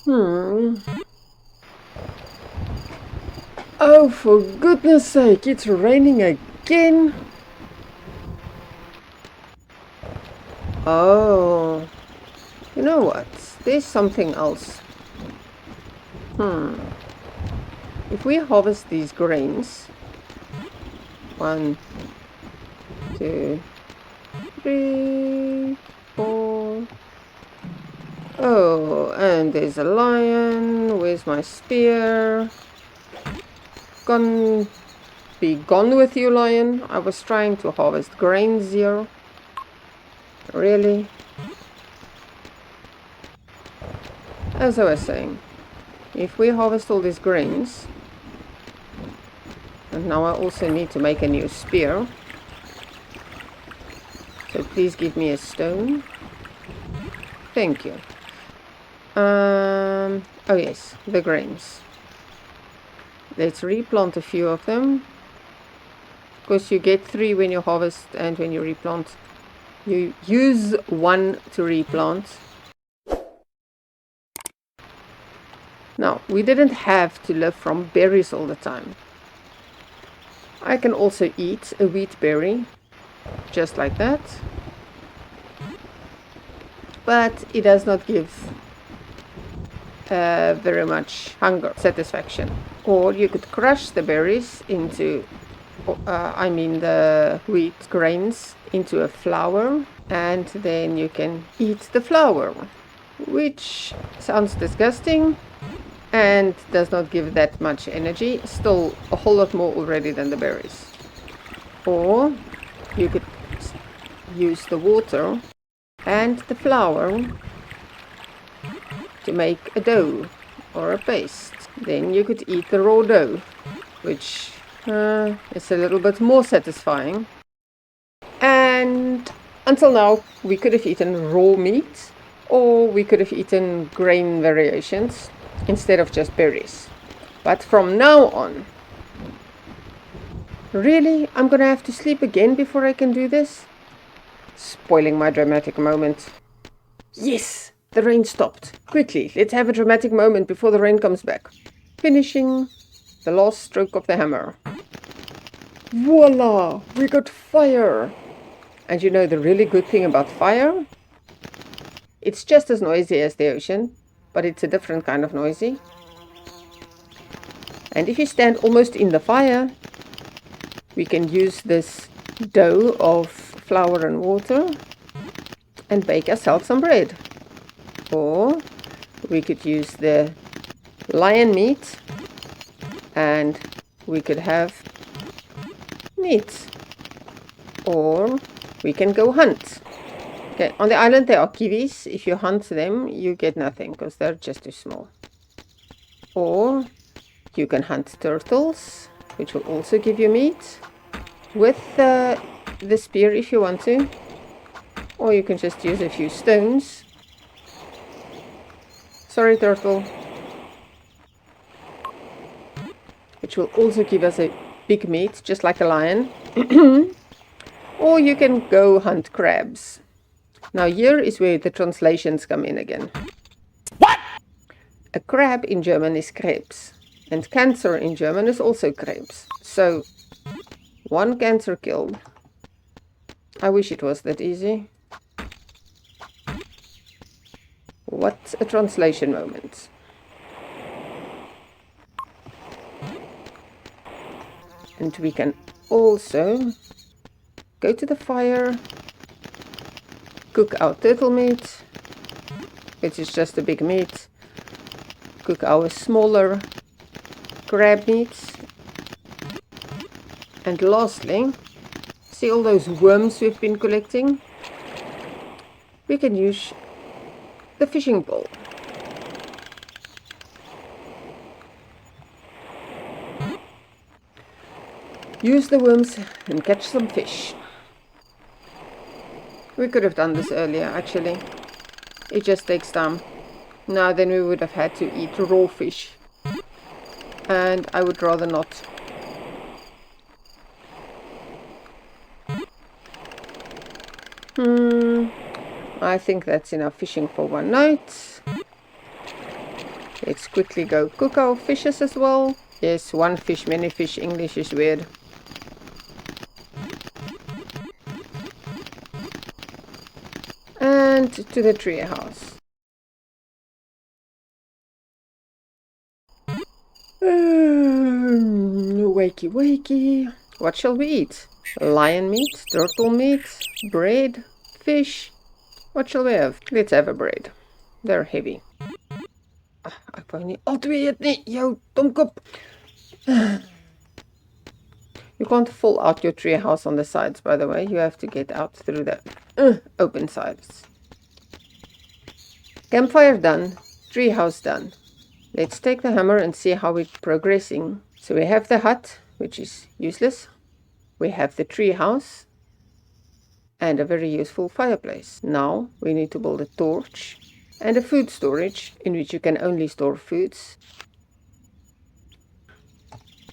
Hmm. Oh, for goodness sake, it's raining again. Oh, you know what? There's something else. If we harvest these grains, 1, 2, 3, 4. Oh, and there's a lion. Where's my spear? Be gone with you, lion. I was trying to harvest grains here. Really? As I was saying, if we harvest all these grains, and now I also need to make a new spear. So please give me a stone. Thank you. Oh yes, the grains. Let's replant a few of them. Because you get 3 when you harvest and when you replant. You use 1 to replant. Now, we didn't have to live from berries all the time. I can also eat a wheat berry, just like that. But it does not give very much hunger satisfaction. Or you could crush the berries into, the wheat grains into a flour, and then you can eat the flour, which sounds disgusting and does not give that much energy. Still a whole lot more already than the berries. Or you could use the water and the flour to make a dough or a paste. Then you could eat the raw dough, which is a little bit more satisfying. And until now, we could have eaten raw meat, or we could have eaten grain variations instead of just berries. But from now on, really, I'm gonna have to sleep again before I can do this? Spoiling my dramatic moment. Yes! The rain stopped. Quickly, let's have a dramatic moment before the rain comes back. Finishing the last stroke of the hammer. Voila! We got fire! And you know the really good thing about fire? It's just as noisy as the ocean, but it's a different kind of noisy. And if you stand almost in the fire, we can use this dough of flour and water and bake ourselves some bread. Or we could use the lion meat and we could have meat. Or we can go hunt. Okay, on the island there are kiwis. If you hunt them, you get nothing because they're just too small. Or you can hunt turtles, which will also give you meat, with the spear if you want to. Or you can just use a few stones. Sorry, turtle. Which will also give us a big meat, just like a lion. Or you can go hunt crabs. Now here is where the translations come in again. What? A crab in German is Krebs. And cancer in German is also Krebs. So, 1 cancer killed. I wish it was that easy. What a translation moment. And we can also go to the fire, cook our turtle meat, which is just a big meat, cook our smaller crab meats, and lastly, see all those worms we've been collecting? We can use the fishing pole. Use the worms and catch some fish. We could have done this earlier, actually. It just takes time. Now then we would have had to eat raw fish. And I would rather not. I think that's enough fishing for one night. Let's quickly go cook our fishes as well. Yes, one fish, many fish. English is weird. And to the tree house. Wakey wakey. What shall we eat? Lion meat, turtle meat, bread, fish. What shall we have? Let's have a bread. They're heavy. Ek wou nie al twee eet nie, jou domkop. You can't fall out your tree house on the sides, by the way. You have to get out through the open sides. Campfire done. Tree house done. Let's take the hammer and see how we're progressing. So we have the hut, which is useless. We have the tree house and a very useful fireplace. Now we need to build a torch and a food storage in which you can only store foods.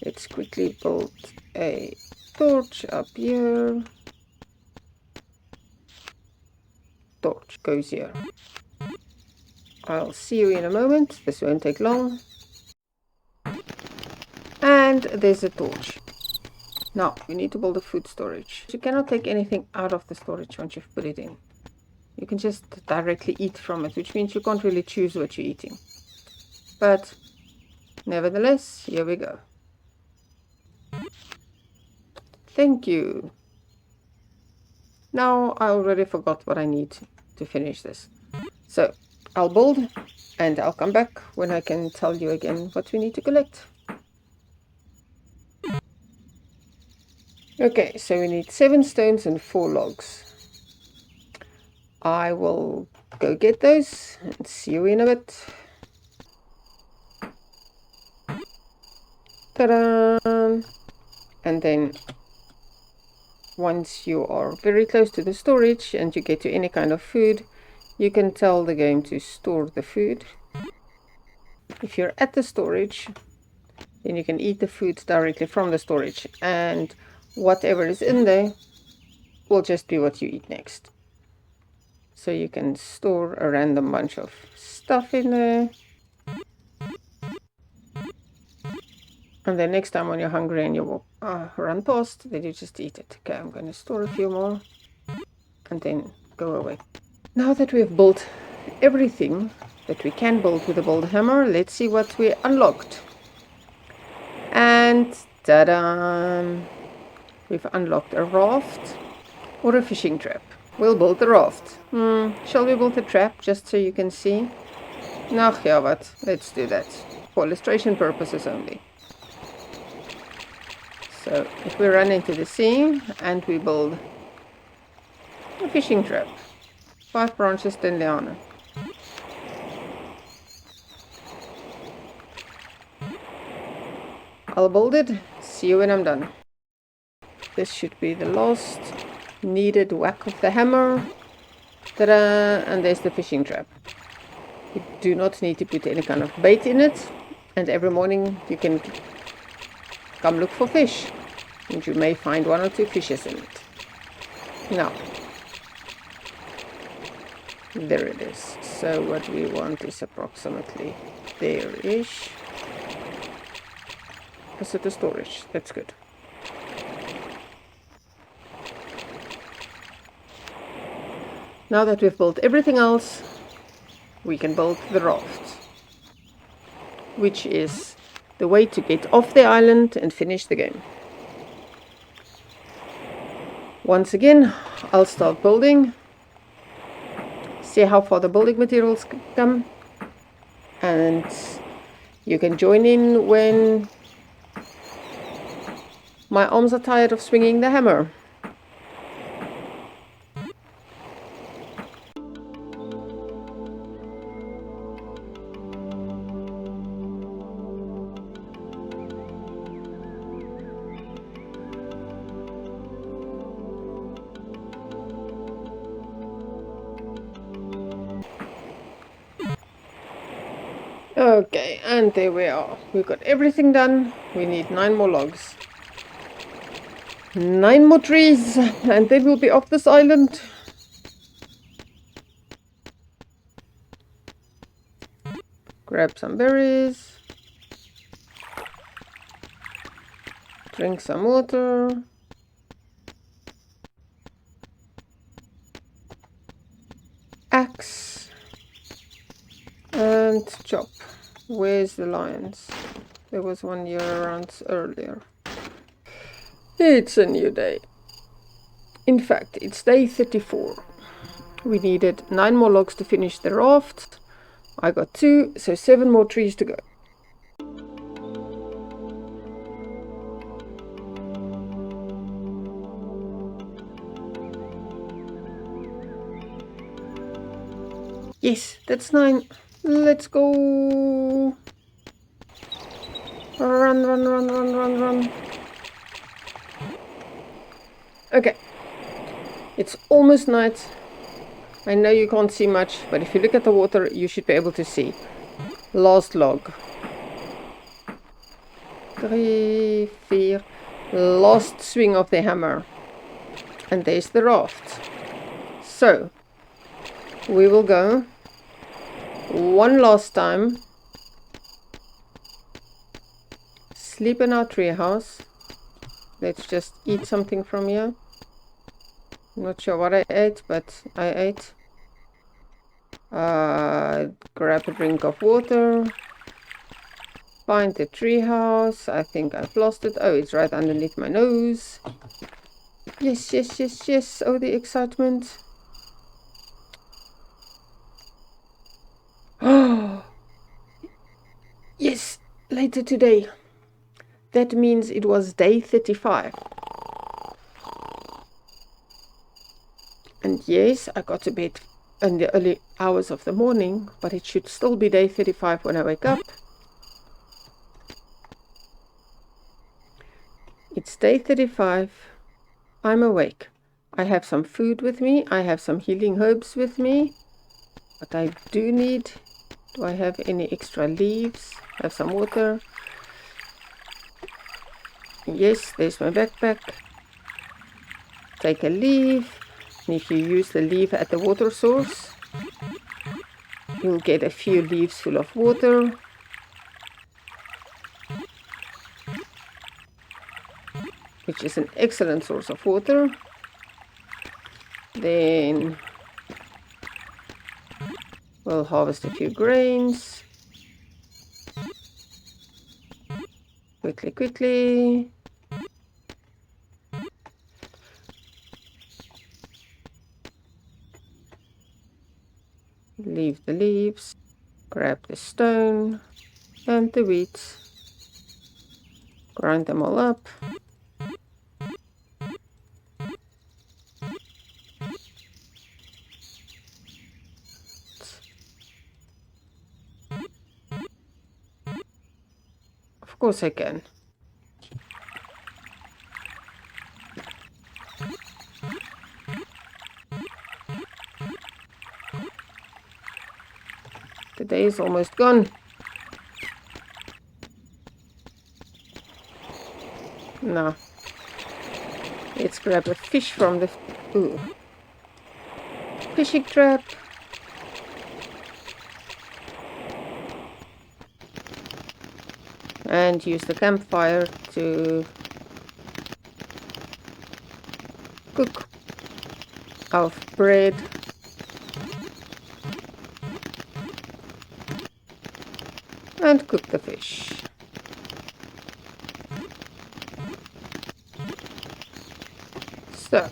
Let's quickly build a torch up here. Torch goes here. I'll see you in a moment. This won't take long. And there's a torch. Now we need to build a food storage. You cannot take anything out of the storage once you've put it in. You can just directly eat from it, which means you can't really choose what you're eating. But nevertheless, here we go. Thank you. Now I already forgot what I need to finish this. So I'll build and I'll come back when I can tell you again what we need to collect. Okay, so we need 7 stones and 4 logs. I will go get those and see you in a bit. Ta-da! And then once you are very close to the storage and you get to any kind of food, you can tell the game to store the food. If you're at the storage, then you can eat the food directly from the storage, and whatever is in there will just be what you eat next. So you can store a random bunch of stuff in there. And then next time when you're hungry and you will run past, then you just eat it. Okay, I'm going to store a few more and then go away. Now that we've built everything that we can build with the build hammer, let's see what we unlocked. And ta-da! We've unlocked a raft or a fishing trap. We'll build the raft. Shall we build the trap just so you can see? No, yeah, what? Let's do that. For illustration purposes only. So if we run into the sea and we build a fishing trap. 5 branches, 10 lianen. I'll build it. See you when I'm done. This should be the last needed whack of the hammer. Ta-da! And there's the fishing trap. You do not need to put any kind of bait in it. And every morning you can come look for fish. And you may find 1 or 2 fishes in it. Now, there it is. So what we want is approximately there-ish. Is it the storage? That's good. Now that we've built everything else, we can build the raft, which is the way to get off the island and finish the game. Once again, I'll start building, see how far the building materials come, and you can join in when my arms are tired of swinging the hammer. Okay, and there we are. We've got everything done. We need 9 more logs. 9 more trees, and then we'll be off this island. Grab some berries. Drink some water. Axe. And chop. Where's the lions? There was one here around earlier. It's a new day. In fact, it's day 34. We needed 9 more logs to finish the raft. I got 2, so 7 more trees to go. Yes, that's 9. Let's go. Run, run, run, run, run, run. Okay. It's almost night. I know you can't see much, but if you look at the water, you should be able to see. Last log. 3, 4. Last swing of the hammer. And there's the raft. So, we will go one last time. Sleep in our treehouse. Let's just eat something from here. I'm not sure what I ate, but I ate. Grab a drink of water. Find the treehouse. I think I've lost it. Oh, it's right underneath my nose. Yes, yes, yes, yes. Oh, the excitement. Oh, yes, later today. That means it was day 35. And yes, I got to bed in the early hours of the morning, but it should still be day 35 when I wake up. It's day 35. I'm awake. I have some food with me. I have some healing herbs with me. But I do need... Do I have any extra leaves? I have some water. Yes, there's my backpack. Take a leaf. And if you use the leaf at the water source, you'll get a few leaves full of water. Which is an excellent source of water. Then we'll harvest a few grains. Quickly, quickly. Leave the leaves. Grab the stone and the wheat. Grind them all up. Of course I can. The day is almost gone. Now, let's grab a fish from the fishing trap. And use the campfire to cook our bread. And cook the fish. So,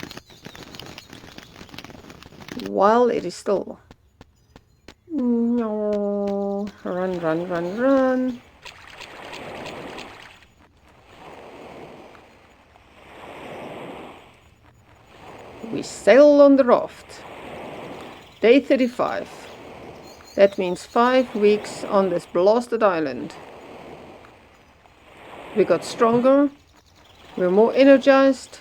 while it is still... No, run, run, run, run. We sail on the raft. Day 35. That means 5 weeks on this blasted island. We got stronger. We're more energized.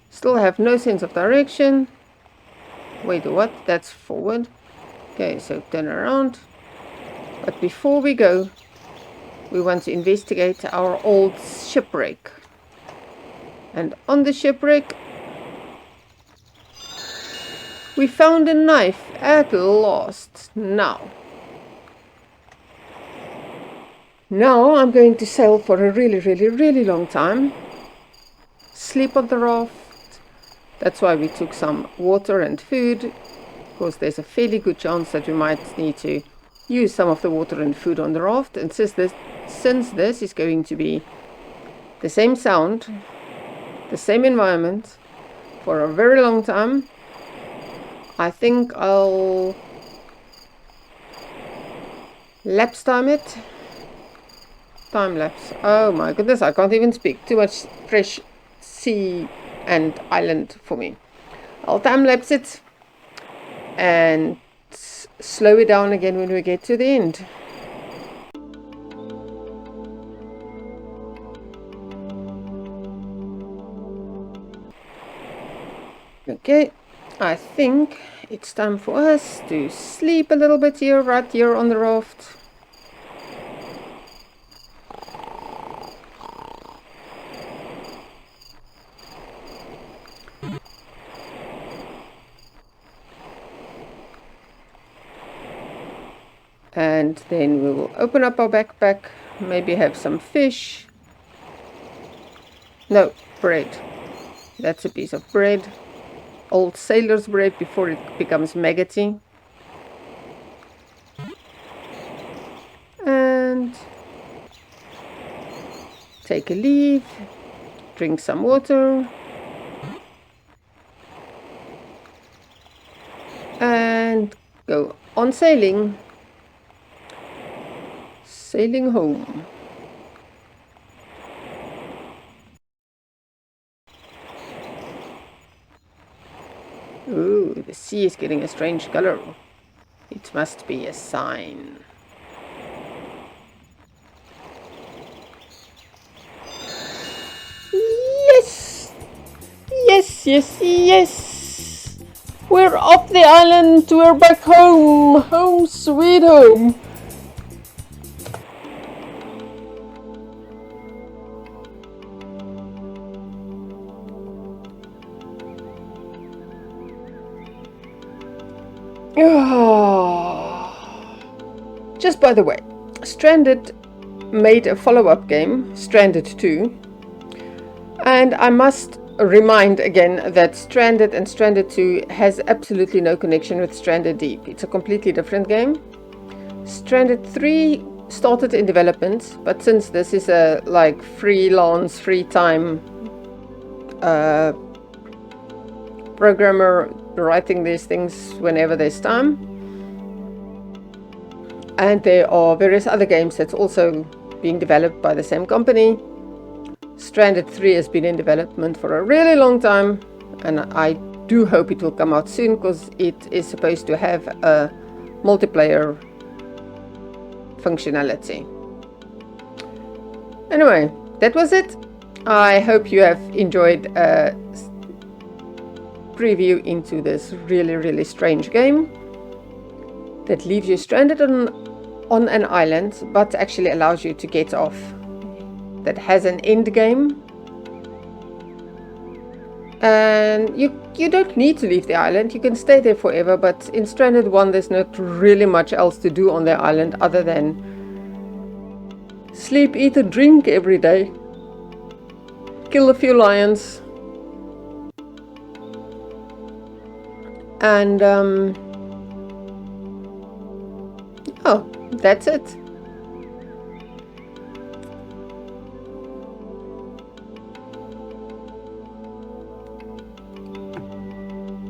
Still have no sense of direction. Wait, what? That's forward. Okay, so turn around. But before we go, we want to investigate our old shipwreck. And on the shipwreck, we found a knife at last. Now, Now I'm going to sail for a really long time. Sleep on the raft. That's why we took some water and food, because there's a fairly good chance that we might need to use some of the water and food on the raft. And since this is going to be the same sound, the same environment for a very long time, I think I'll lapse time it. Time lapse. Oh my goodness, I can't even speak. Too much fresh sea and island for me. I'll time lapse it and slow it down again when we get to the end. Okay, I think it's time for us to sleep a little bit here, right here on the raft. And then we will open up our backpack, maybe have some fish. No, bread. That's a piece of bread. Old sailor's bread before it becomes maggoty. And take a leave, drink some water. And go on sailing. Sailing home. Ooh, the sea is getting a strange color. It must be a sign. Yes! Yes, yes, yes! We're off the island, we're back home! Home sweet home! Just by the way, Stranded made a follow-up game, Stranded 2, and I must remind again that Stranded and Stranded 2 has absolutely no connection with Stranded Deep. It's a completely different game. Stranded 3 started in development, but since this is a like freelance, free time programmer writing these things whenever there's time. And there are various other games that's also being developed by the same company. Stranded 3 has been in development for a really long time, and I do hope it will come out soon, because it is supposed to have a multiplayer functionality. Anyway, that was it. I hope you have enjoyed a preview into this really strange game that leaves you stranded on an island, but actually allows you to get off. That has an end game, and you don't need to leave the island. You can stay there forever, but in Stranded 1 there's not really much else to do on the island other than sleep, eat and drink every day, kill a few lions, and oh, that's it.